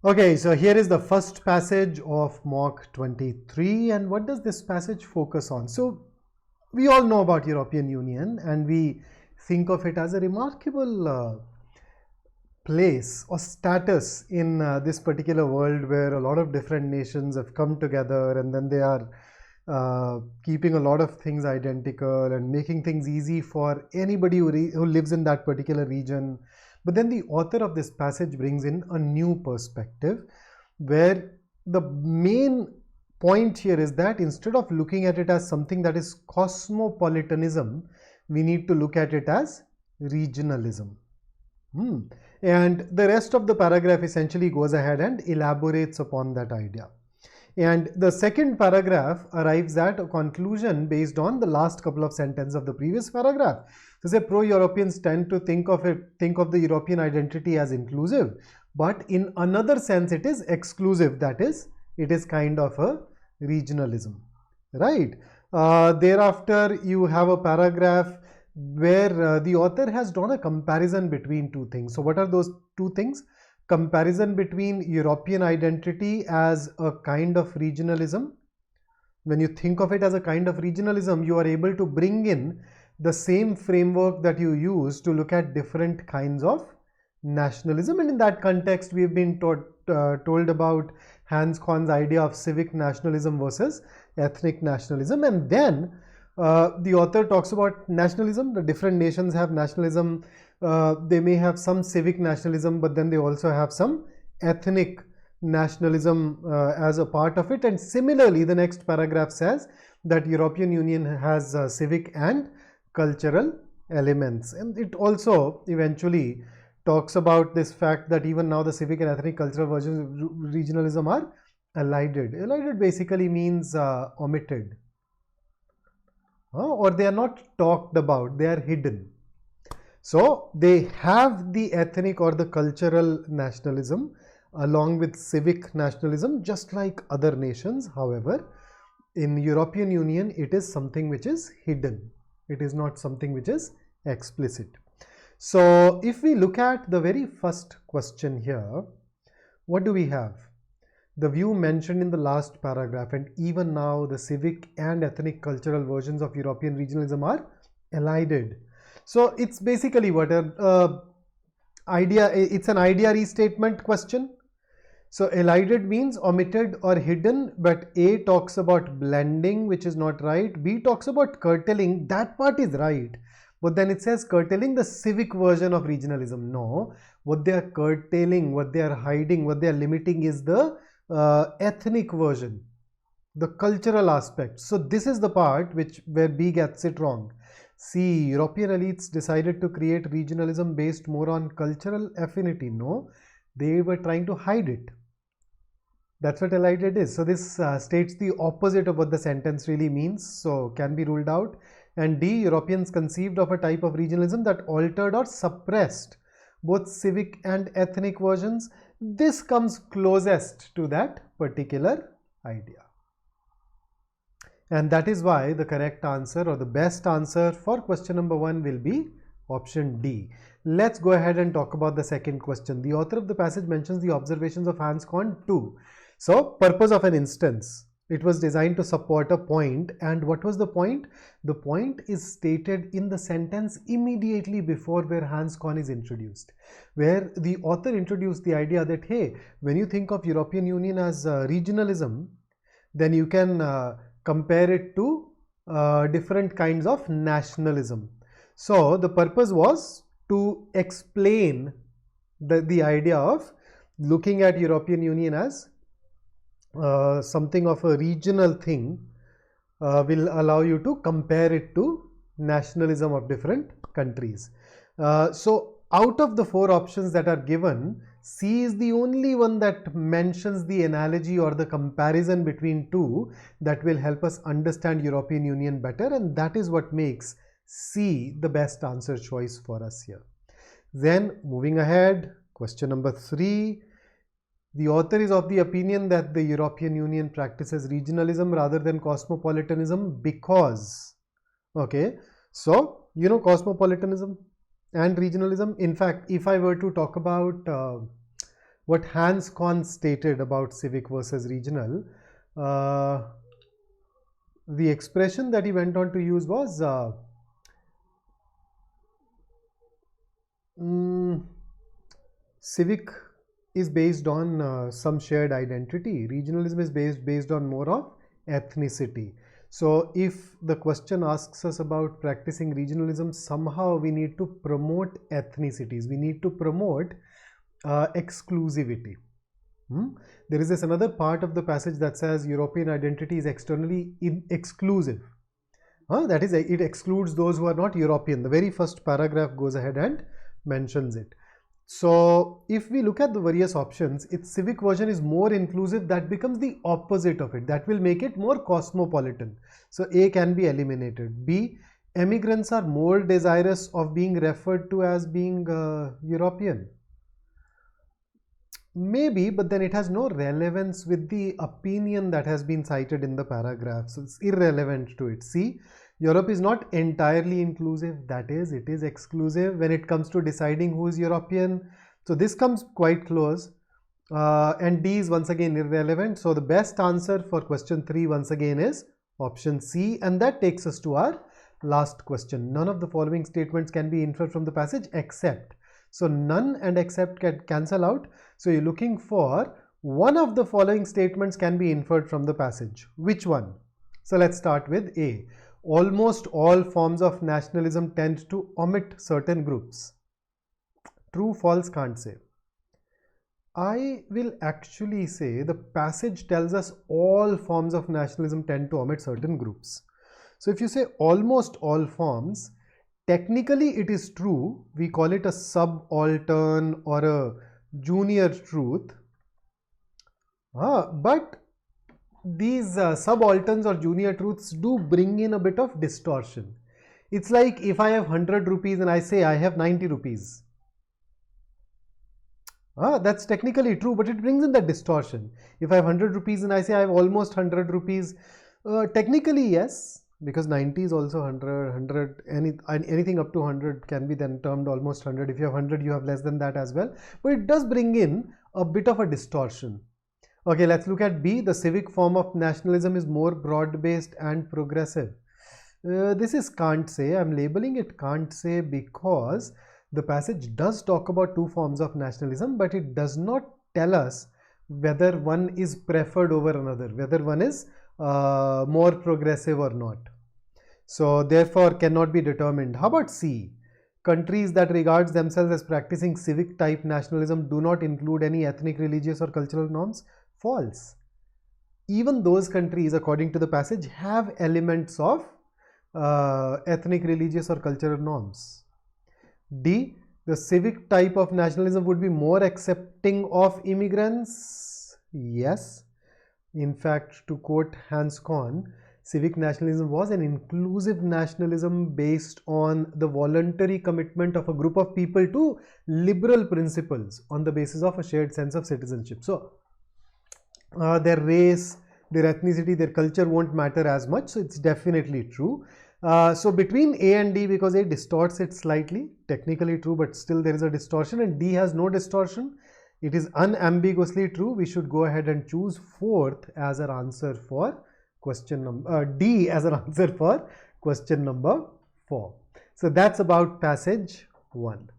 Okay, so here is the first passage of mock 23, and what does this passage focus on? So we all know about European Union and we think of it as a remarkable place or status in this particular world where a lot of different nations have come together, and then they are keeping a lot of things identical and making things easy for anybody who lives in that particular region. But then the author of this passage brings in a new perspective where the main point here is that instead of looking at it as something that is cosmopolitanism, we need to look at it as regionalism. And the rest of the paragraph essentially goes ahead and elaborates upon that idea. And the second paragraph arrives at a conclusion based on the last couple of sentences of the previous paragraph. So say pro-Europeans tend to think of the European identity as inclusive, but in another sense it is exclusive. That is, it is kind of a regionalism, right? Thereafter, you have a paragraph where the author has drawn a comparison between two things. So what are those two things? Comparison between European identity as a kind of regionalism. When you think of it as a kind of regionalism, you are able to bring in the same framework that you use to look at different kinds of nationalism. And in that context, we have been told about Hans Korn's idea of civic nationalism versus ethnic nationalism. And then the author talks about nationalism. The different nations have nationalism. They may have some civic nationalism, but then they also have some ethnic nationalism as a part of it. And similarly, the next paragraph says that European Union has civic and cultural elements. And it also eventually talks about this fact that even now the civic and ethnic cultural versions of regionalism are elided. Elided basically means omitted. Or they are not talked about, they are hidden. So they have the ethnic or the cultural nationalism along with civic nationalism, just like other nations. However, in European Union, it is something which is hidden. It is not something which is explicit. So if we look at the very first question here, what do we have? The view mentioned in the last paragraph, and even now the civic and ethnic cultural versions of European regionalism are elided. So it's basically what it's an idea restatement question. So elided means omitted or hidden, but A talks about blending, which is not right. B talks about curtailing, that part is right. But then it says curtailing the civic version of regionalism. No, what they are curtailing, what they are hiding, what they are limiting is the ethnic version, the cultural aspect. So this is the part where B gets it wrong. See, European elites decided to create regionalism based more on cultural affinity. No, they were trying to hide it. That's what elided is. So this states the opposite of what the sentence really means, so can be ruled out. And D, Europeans conceived of a type of regionalism that altered or suppressed both civic and ethnic versions. This comes closest to that particular idea. And that is why the correct answer or the best answer for question number 1 will be option D. Let's go ahead and talk about the second question. The author of the passage mentions the observations of Hans Korn too. So, purpose of an instance. It was designed to support a point, and what was the point? The point is stated in the sentence immediately before where Hans Korn is introduced, where the author introduced the idea that, hey, when you think of European Union as regionalism, then you can compare it to different kinds of nationalism. So the purpose was to explain the idea of looking at European Union as something of a regional thing will allow you to compare it to nationalism of different countries. So out of the 4 options that are given, C is the only one that mentions the analogy or the comparison between two that will help us understand European Union better, and that is what makes C the best answer choice for us here. Then moving ahead, question number 3. The author is of the opinion that the European Union practices regionalism rather than cosmopolitanism because, okay, so you know cosmopolitanism and regionalism. In fact, if I were to talk about what Hans Kohn stated about civic versus regional. The expression that he went on to use was civic is based on some shared identity. Regionalism is based on more of ethnicity. So if the question asks us about practicing regionalism, somehow we need to promote ethnicities. We need to promote exclusivity. There is this another part of the passage that says European identity is externally exclusive. That is, it excludes those who are not European. The very first paragraph goes ahead and mentions it. So if we look at the various options, its civic version is more inclusive. That becomes the opposite of it. That will make it more cosmopolitan. So A can be eliminated. B, immigrants are more desirous of being referred to as being European. Maybe, but then it has no relevance with the opinion that has been cited in the paragraph. So it's irrelevant to it. C, Europe is not entirely inclusive. That is, it is exclusive when it comes to deciding who is European. So this comes quite close. And D is once again irrelevant. So the best answer for question 3 once again is option C. And that takes us to our last question. None of the following statements can be inferred from the passage except. So none and except can cancel out. So you're looking for one of the following statements can be inferred from the passage. Which one? So let's start with A. Almost all forms of nationalism tend to omit certain groups. True, false, can't say. I will actually say the passage tells us all forms of nationalism tend to omit certain groups. So if you say almost all forms, technically it is true. We call it a subaltern or a junior truth. But these subalterns or junior truths do bring in a bit of distortion. It's like if I have 100 rupees and I say I have 90 rupees. That's technically true, but it brings in that distortion. If I have 100 rupees and I say I have almost 100 rupees, technically yes, because 90 is also 100, anything up to 100 can be then termed almost 100. If you have 100, you have less than that as well. But it does bring in a bit of a distortion. Okay, let's look at B. The civic form of nationalism is more broad-based and progressive. This is can't say. I'm labeling it can't say because the passage does talk about two forms of nationalism, but it does not tell us whether one is preferred over another, whether one is more progressive or not. So therefore cannot be determined. How about C? Countries that regards themselves as practicing civic type nationalism do not include any ethnic, religious or cultural norms. False. Even those countries, according to the passage, have elements of ethnic, religious or cultural norms. D. The civic type of nationalism would be more accepting of immigrants. Yes. In fact, to quote Hans Kohn, civic nationalism was an inclusive nationalism based on the voluntary commitment of a group of people to liberal principles on the basis of a shared sense of citizenship. So their race, their ethnicity, their culture won't matter as much. So it's definitely true. So between A and D, because A distorts it slightly, technically true, but still there is a distortion, and D has no distortion. It is unambiguously true. We should go ahead and choose fourth as our answer for question number D as an answer for question number 4. So that's about passage 1.